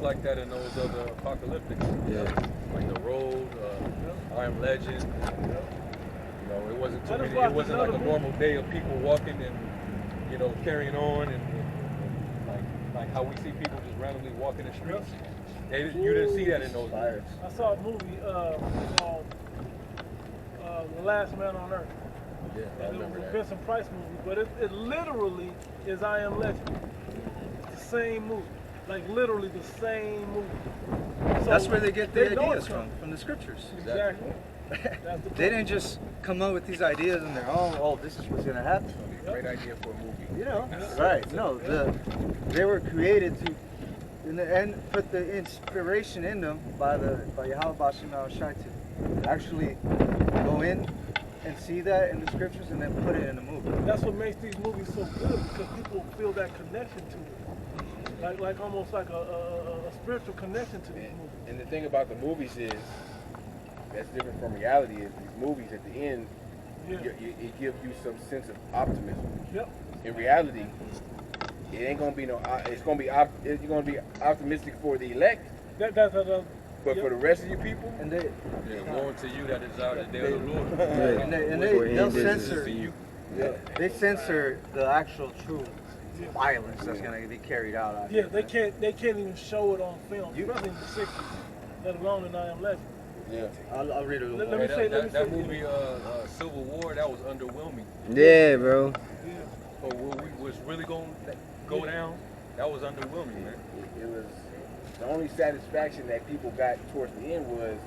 like that in those other apocalyptic. Yeah. Like The Road, I Am Legend. You know, it wasn't too many. It wasn't like a normal day of people walking and, you know, carrying on and like how we see people just randomly walking the streets. You didn't see that in those movies. I saw a movie called The Last Man on Earth. Yeah, and it was a Vincent Price movie, but it literally is I Am Legend. It's the same movie. Like literally the same movie. So that's where they get the ideas from the scriptures. Exactly. They didn't just come up with these ideas on their own. Oh, this is what's gonna happen. Great idea for a movie. You know, right? No, they were created to, and put the inspiration in them by Yahweh Shai to actually go in and see that in the scriptures and then put it in the movie. That's what makes these movies so good, because people feel that connection to it. Like almost like a spiritual connection to these movies. And the thing about the movies is, that's different from reality, is these movies at the end, it gives you some sense of optimism. Yep. In reality, it ain't gonna be no. It's gonna be optimistic for the elect. But for the rest of you people, and woe unto you that is out the day of the Lord. And they'll censor you. They censor the actual true violence that's gonna be carried out. Yeah, they can't even show it on film, especially in the '60s, let alone in I Am Legend. Yeah, I'll read it. Let me say that movie, Civil War, that was underwhelming. Yeah, bro. Yeah. But what was really going to go down, that was underwhelming, man. It was the only satisfaction that people got towards the end was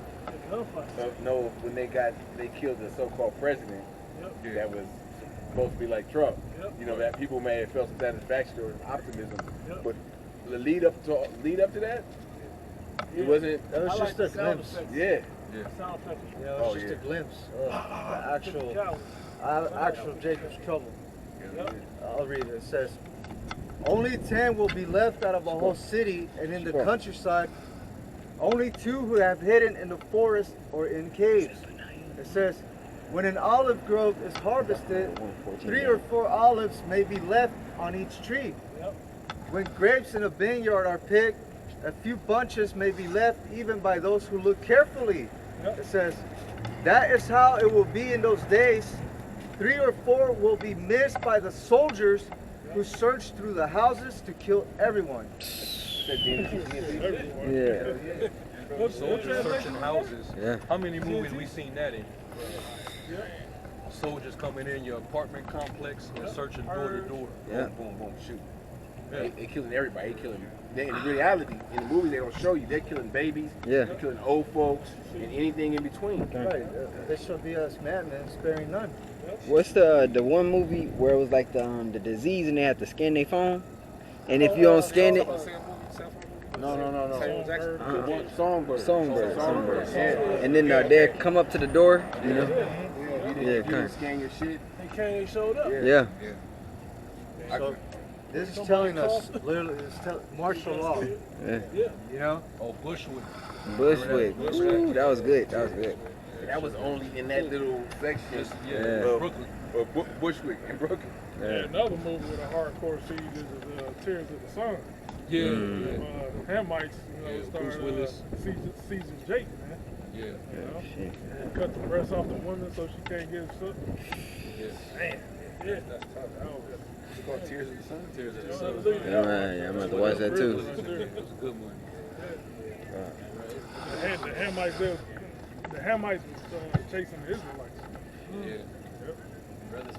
when they killed the so-called president that was supposed to be like Trump. You know, that people may have felt some satisfaction or optimism, but the lead up to that. It wasn't. That was just a glimpse. Yeah. Sound effects. Yeah, it was just a glimpse of the actual Jacob's trouble. I'll read it. It says, only 10 will be left out of a whole city, and in the countryside, only 2 who have hidden in the forest or in caves. It says, when an olive grove is harvested, 3 or 4 olives may be left on each tree. When grapes in a vineyard are picked, a few bunches may be left even by those who look carefully. It says, that is how it will be in those days. 3 or 4 will be missed by the soldiers who search through the houses to kill everyone. Yeah. Soldiers searching houses. Yeah. How many movies we seen that in? Soldiers coming in your apartment complex and searching door to door. Yeah. Boom, boom, boom, shoot. Yeah. They killing everybody. They killing. In reality, in the movie, they're gonna show you they're killing babies. Yeah. They're killing old folks and anything in between. Right. They should be us madmen, sparing none. What's the one movie where it was like the disease and they had to scan their phone, and if you don't scan it, no. Songbird. Yeah. And then they come up to the door, you know. You didn't scan your shit. They showed up. Yeah. So this is telling us literally, martial law. Yeah. You know. Oh, Bushwick. Ooh, that was good. That was only in that little section of Brooklyn. Bushwick and Brooklyn. Yeah. Another movie with a hardcore siege is Tears of the Sun. The Hamites, started Caesar Jake, man. Yeah. You know? Cut the breast off the woman so she can't get sucked. Man. Yeah. It's called Tears of the Sun. Tears of the Sun. Yeah, I'm about to watch that too. It was a good one. The Hamites was chasing the Israelites. Yeah.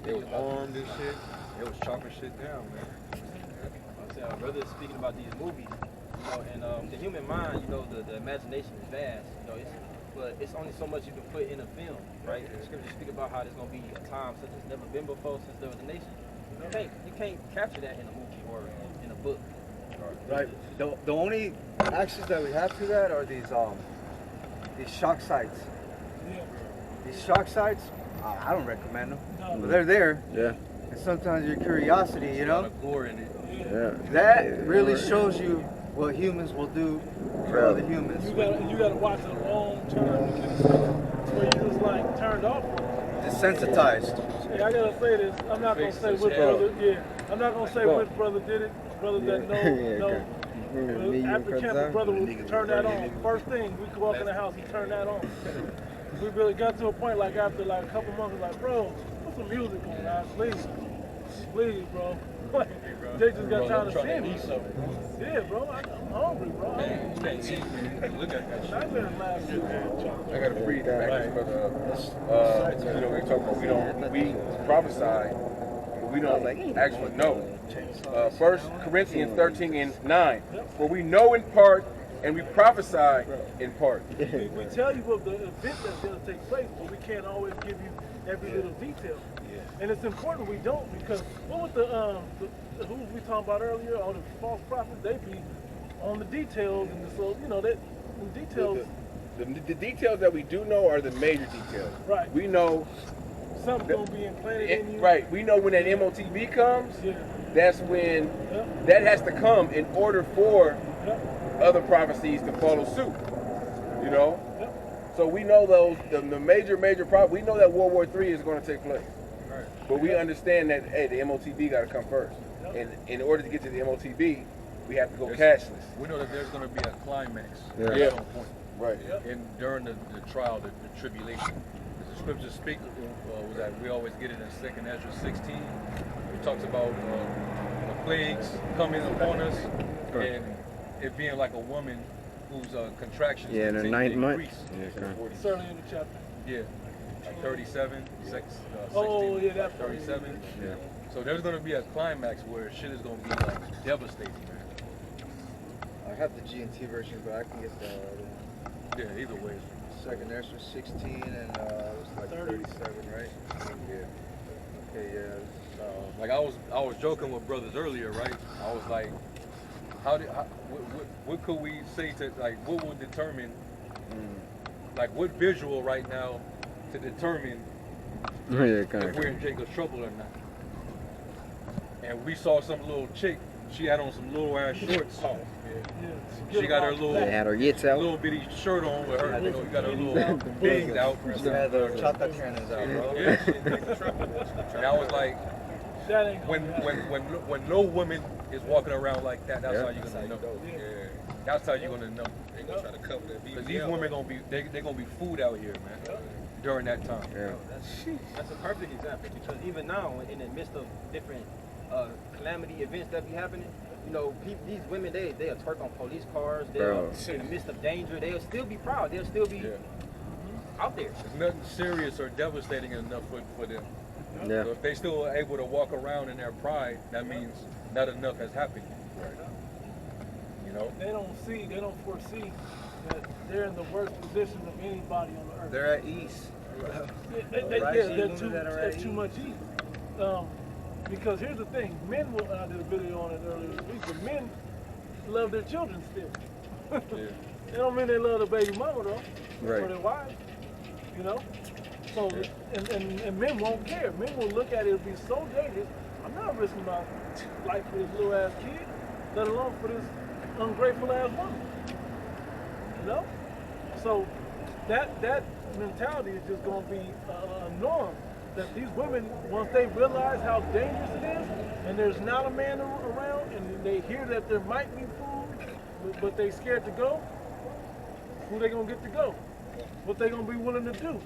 They was armed and shit. They was chopping shit down, man. I'm saying, brother, speaking about these movies, and the human mind, the imagination is vast, but it's only so much you can put in a film, right? The scriptures speak about how there's gonna be a time such as never been before since there was a nation. You can't capture that in a movie or in a book. Right. The only access that we have to that are these shock sites. These shock sites, I don't recommend them, but they're there. Yeah. And sometimes your curiosity, There's a lot of gore in it. Yeah. That really shows you what humans will do for other humans. You gotta watch it a long time to get where you just like turned off. Desensitized. Yeah, I gotta say this. I'm not gonna say which brother. Yeah, I'm not gonna say which brother did it. Brother that know After camp, my brother would turn that on. First thing, we could walk in the house, he turned that on. We really got to a point, like after like a couple months, like, bro, put some music on, guys, please. Please, bro. Jay just got tired of seeing me. Yeah, bro, I'm hungry, bro. Look at that shit. I got to read back, brother. You know, we talking about we prophesy, but we don't actually know. 1 Corinthians 13:9. For we know in part and we prophesy in part. We tell you what the event that's going to take place, but we can't always give you every little detail. And it's important we don't, because what was who we talking about earlier, all the false prophets, they be on the details, and so, you know, that the details. The details that we do know are the major details. Right. We know something's going to be implanted in you. Right. We know when that MOTB comes, that's when that has to come in order for other prophecies to follow suit. You know? So we know those, the major prophecies, we know that World War III is going to take place. But we understand that, hey, the MOTB got to come first. And in order to get to the MOTB, we have to go cashless. We know that there's going to be a climax at some point. Right. And during the trial, the tribulation. As the scriptures speak, was that we always get it in 2nd Ezra 16. It talks about the plagues coming upon us and it being like a woman whose contractions in the 9th month. It's early in the chapter. Yeah. Like 37, 16, oh, yeah, that's 37. Yeah. So there's going to be a climax where shit is going to be like devastating, man. I have the G&T version, but I can get the other one. Yeah, either way. 2nd Ezra 16 and it was like 37, right? Yeah. Okay, yeah. Like I was joking with brothers earlier, right? I was like, what could we say to, like, what would determine, like, what visual right now to determine if we're in Jacob's trouble or not? And we saw some little chick. She had on some little ass shorts. She got her little, had her yits out. Little bitty shirt on with her, you know, got her little things out. She had her chata cannons out, bro. Yeah. And I was like, when no woman is walking around like that, that's how you're gonna know. Yeah. That's how you're gonna know. They gonna try to cover that. Because these women gonna be, they're gonna be food out here, man. During that time. Yeah. That's a perfect example, because even now, in the midst of different calamity events that be happening, you know, these women, they'll twerk on police cars. They'll, in the midst of danger, they'll still be proud. They'll still be out there. There's nothing serious or devastating enough for them. Yeah. So if they still are able to walk around in their pride, that means not enough has happened. Right. You know? They don't foresee that they're in the worst position of anybody on the earth. They're at ease. They're too much ease. Because here's the thing, men will, I did a video on it earlier this week, but men love their children still. They don't mean they love the baby mama though, or their wife, you know? So, and men won't care. Men will look at it and be so dangerous. I'm not risking my life for this little ass kid, let alone for this ungrateful ass woman. You know? So that mentality is just gonna be a norm. That these women, once they realize how dangerous it is, and there's not a man around, and they hear that there might be food, but they scared to go, who they gonna get to go? What they gonna be willing to do?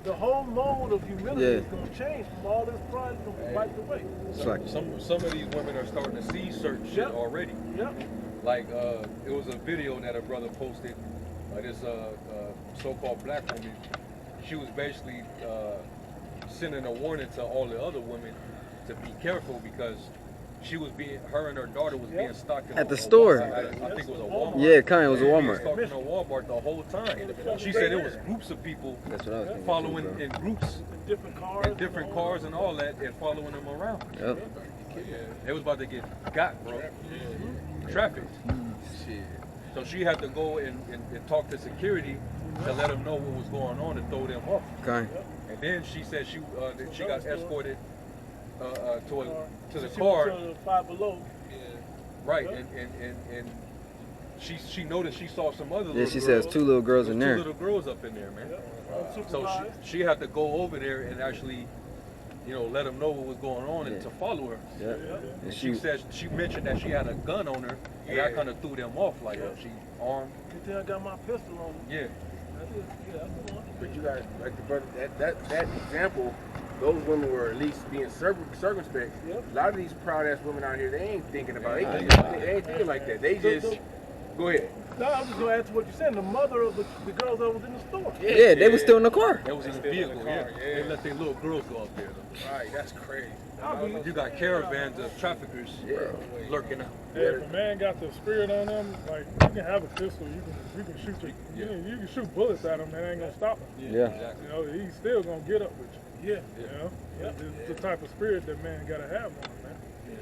The whole mode of humility is gonna change from all this pride is gonna be wiped away. Some of these women are starting to see certain shit already. Like it was a video that a brother posted. This so-called black woman. She was basically sending a warning to all the other women to be careful, because her and her daughter was being stalked at the store. I think it was a Walmart. Yeah, it was a Walmart. Stalking a Walmart the whole time. She said it was groups of people following in groups, different cars and all that, and following them around. Yep. They was about to get got, bro. Trafficked. So she had to go and talk to security to let them know what was going on and throw them off. Okay. And then she said she got escorted to the car. To Five Below. Right, and she noticed she saw some other little girls. She says 2 little girls in there. 2 little girls up in there, man. So she had to go over there and actually you know, let them know what was going on and to follow her. Yeah. And she said, she mentioned that she had a gun on her, and that kind of threw them off, like she armed. You think I got my pistol on me? Yeah. But you got, like the brother, that example, those women were at least being circumspect. Yep. A lot of these proud ass women out here, they ain't thinking about it. They ain't thinking like that. They just, go ahead. No, I was just going to add to what you said. The mother of the girls that was in the store. Yeah, they were still in the car. That was in the vehicle, They let their little girls go up there, though. Right, that's crazy. You got caravans of traffickers lurking out. Hey, if a man got the spirit on them, like you can have a pistol, you can shoot you can shoot bullets at him, and it ain't gonna stop him. Yeah. Exactly. You know, he's still gonna get up with you. Yeah. You know, it's the type of spirit that man gotta have on him, man.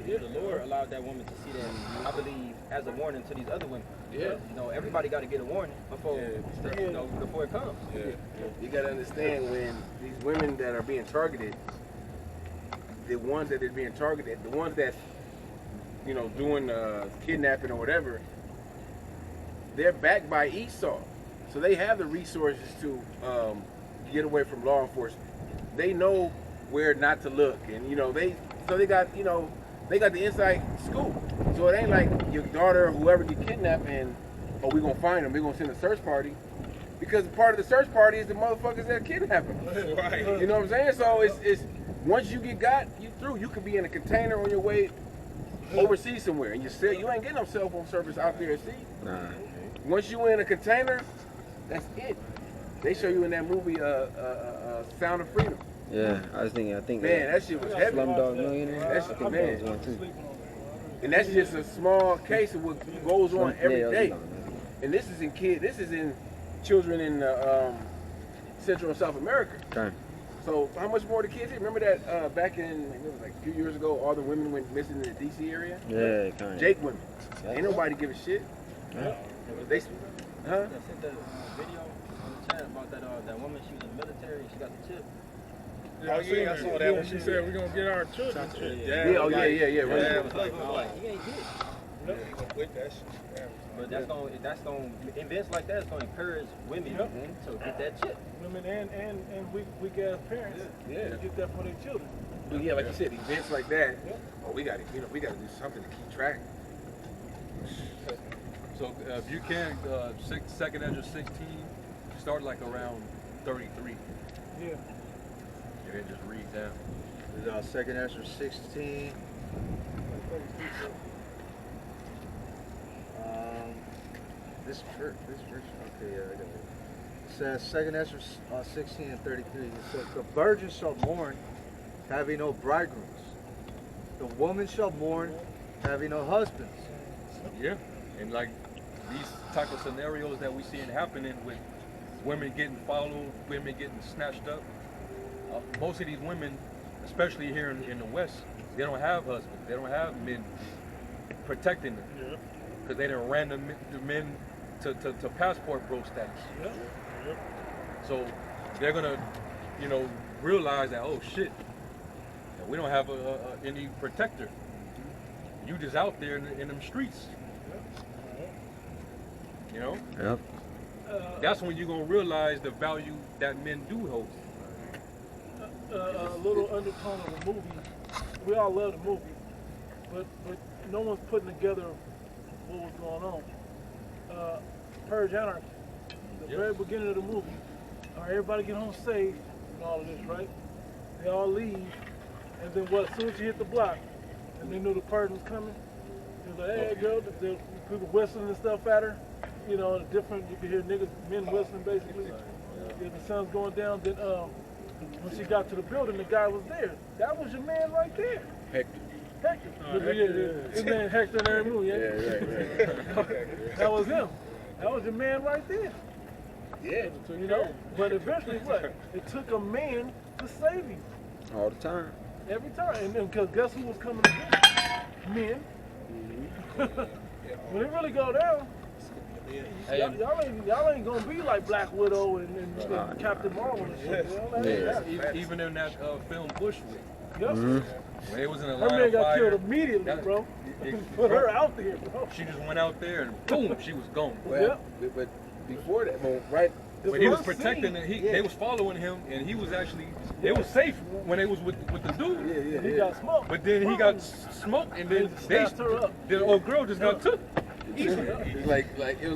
The Lord allowed that woman to see that, I believe, as a warning to these other women. Yeah. You know, everybody got to get a warning before, you know, before it comes. Yeah. You gotta understand when these women that are being targeted, the ones that are being targeted, the ones that, you know, doing kidnapping or whatever, they're backed by Esau. So they have the resources to get away from law enforcement. They know where not to look, and you know, they got, you know, they got the inside scoop. So it ain't like your daughter or whoever get kidnapped and, oh, we gonna find them, we gonna send a search party. Because part of the search party is the motherfuckers that kidnap them. Right. You know what I'm saying? So it's once you get got, you through. You could be in a container on your way overseas somewhere, and you ain't getting no cell phone service out there at sea. Nah. Once you in a container, that's it. They show you in that movie, Sound of Freedom. Yeah, I think Man, that shit was heavy. Slumdog Millionaire. That's I think man. that was one too. And that's just a small case of what goes on every Yeah, day. And this is in children in Central and South America. Okay. So how much more the kids here? Remember that back in, it was like a few years ago, all the women went missing in the DC area? Yeah, kind of. Jake women. Ain't nobody give a shit. Yeah. They, I sent that video on the chat about that woman. She was in the military and she got the chip. Yeah, I saw that when she said we're gonna get our children. Yeah, oh yeah. Right. He ain't good. With that shit. But that's gonna events like that is gonna encourage women to get that chip. Women and weak ass parents to get that for their children. But yeah, like you said, events like that. Oh, we gotta do something to keep track. So if you can, second age of 16, start like around 33. Yeah. And then just read down. This is second Ezra 16. This verse, okay, yeah, I got it. It says, second Ezra 16 and 33. It says, the virgin shall mourn, having no bridegrooms. The woman shall mourn, having no husbands. Yeah, and like these type of scenarios that we seeing happening with women getting followed, women getting snatched up. Most of these women, especially here in the West, they don't have husbands. They don't have men protecting them because they done ran the men to passport bro status. So they're gonna, you know, realize that, oh shit, we don't have any protector. You just out there in them streets. You know? Yep. That's when you're gonna realize the value that men do hold. A little undertone of the movie. We all love the movie, but no one's putting together what was going on. Purge Anarchy. The very beginning of the movie. All right, everybody get home safe and all of this, right? They all leave, and then what? As soon as you hit the block, and they knew the purge was coming. They was like, hey, girl, the people whistling and stuff at her. You know, different. You can hear men whistling basically. Yeah, the sun's going down. Then when she got to the building, the guy was there. That was your man right there. Hector. His name Hector in every movie. Right. That was him. That was your man right there. Yeah. You know. But eventually, what? It took a man to save him. All the time. Every time. And then, because guess who was coming to get him? Men. When it really go down, y'all ain't gonna be like Black Widow and Captain Marvel and shit. Even in that film Bushwick. Yep. Mm-hmm. When it was in a Her line man of got fire, killed immediately, bro. Put her out there, bro. She just went out there and boom, she was gone. Well, but before that, well, right But he was protecting it. They was following him, and he was actually. They was safe when they was with the dude. He got smoked. But then he got smoked, and then They snatched her up. the old girl just got took. It's like it